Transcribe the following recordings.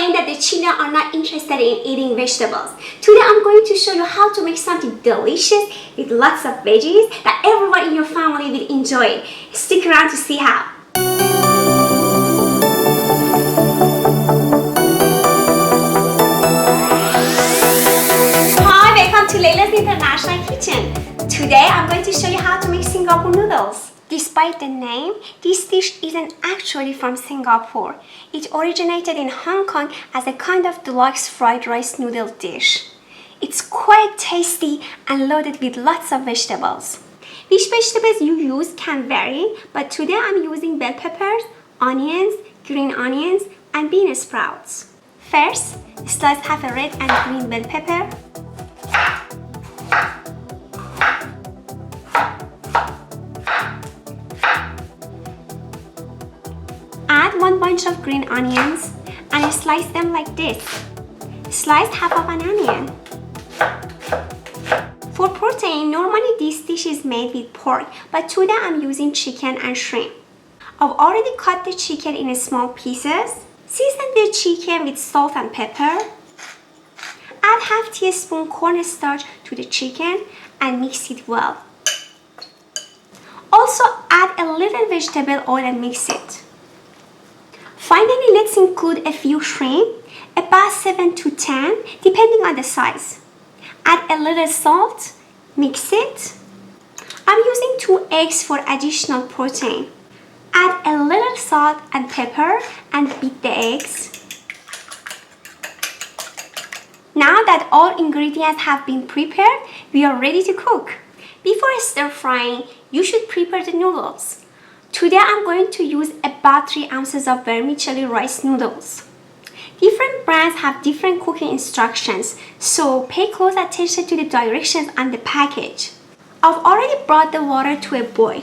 saying that the children are not interested in eating vegetables. Today I'm going to show you how to make something delicious with lots of veggies that everyone in your family will enjoy. Stick around to see how. Hi, welcome to Layla's International Kitchen. Today I'm going to show you how to make Singapore noodles. Despite the name, this dish isn't actually from Singapore. It originated in Hong Kong as a kind of deluxe fried rice noodle dish. It's quite tasty and loaded with lots of vegetables. Which vegetables you use can vary, but today I'm using bell peppers, onions, green onions, and bean sprouts. First, slice half a red and green bell pepper. Add 1 bunch of green onions and slice them like this. Slice half of an onion. For protein, normally this dish is made with pork, but today I'm using chicken and shrimp. I've already cut the chicken in small pieces. Season the chicken with salt and pepper. Add half teaspoon cornstarch to the chicken and mix it well. Also add a little vegetable oil and mix it. Finally, let's include a few shrimp, about 7 to 10, depending on the size. Add a little salt, mix it. I'm using 2 eggs for additional protein. Add a little salt and pepper and beat the eggs. Now that all ingredients have been prepared, we are ready to cook. Before stir frying, you should prepare the noodles. Today I'm going to use about 3 ounces of vermicelli rice noodles. Different brands have different cooking instructions, so pay close attention to the directions on the package. I've already brought the water to a boil.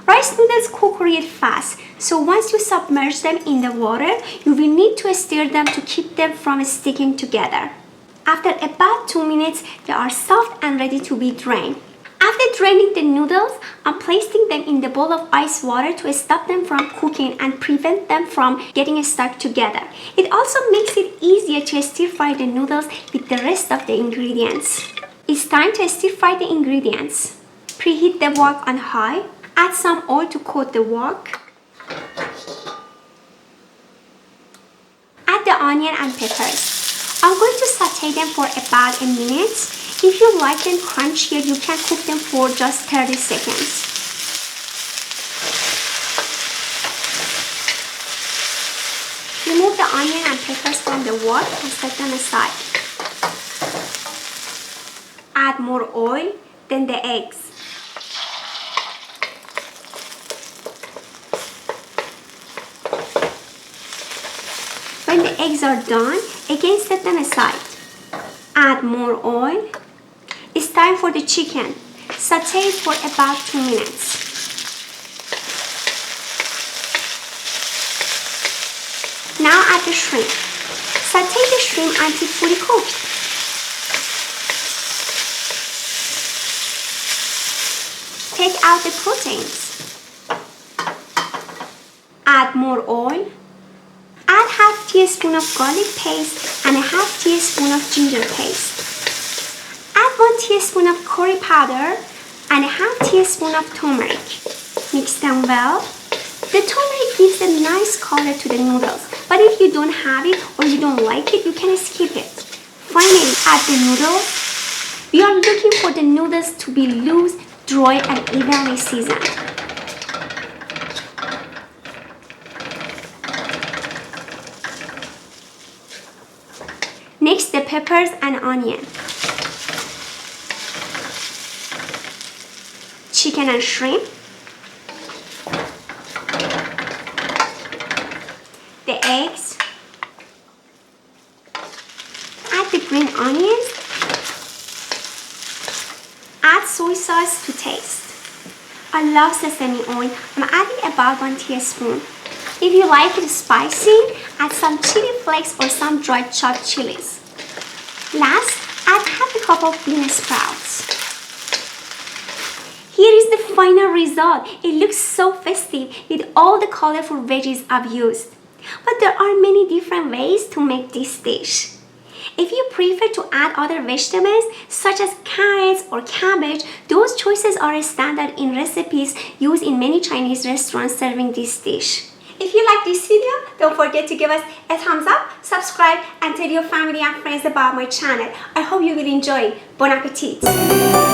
Rice noodles cook really fast, so once you submerge them in the water, you will need to stir them to keep them from sticking together. After about 2 minutes, they are soft and ready to be drained. After draining the noodles, I'm placing them in the bowl of ice water to stop them from cooking and prevent them from getting stuck together. It also makes it easier to stir fry the noodles with the rest of the ingredients. It's time to stir fry the ingredients. Preheat the wok on high. Add some oil to coat the wok. Add the onion and peppers. I'm going to saute them for about a minute. If you like them crunchier, you can cook them for just 30 seconds. Remove the onion and peppers from the wok and set them aside. Add more oil, then the eggs. When the eggs are done, again set them aside. Add more oil. It's time for the chicken. Saute it for about 2 minutes. Now add the shrimp. Saute the shrimp until fully cooked. Take out the proteins. Add more oil. Add half teaspoon of garlic paste and a half teaspoon of ginger paste. Add 1 teaspoon of curry powder and a half teaspoon of turmeric. Mix them well. The turmeric gives a nice color to the noodles, but if you don't have it or you don't like it, you can skip it. Finally, add the noodles. We are looking for the noodles to be loose, dry, and evenly seasoned. Next, the peppers and onion. Chicken and shrimp. The eggs. Add the green onions. Add soy sauce to taste. I love sesame oil. I'm adding about 1 teaspoon. If you like it spicy, add some chili flakes or some dried chopped chilies. Last, add half a cup of bean sprouts. Here is the final result. It looks so festive with all the colorful veggies I've used. but there are many different ways to make this dish. If you prefer to add other vegetables such as carrots or cabbage, those choices are standard in recipes used in many Chinese restaurants serving this dish. If you like this video, don't forget to give us a thumbs up, subscribe, and tell your family and friends about my channel. I hope you will enjoy. Bon appetit!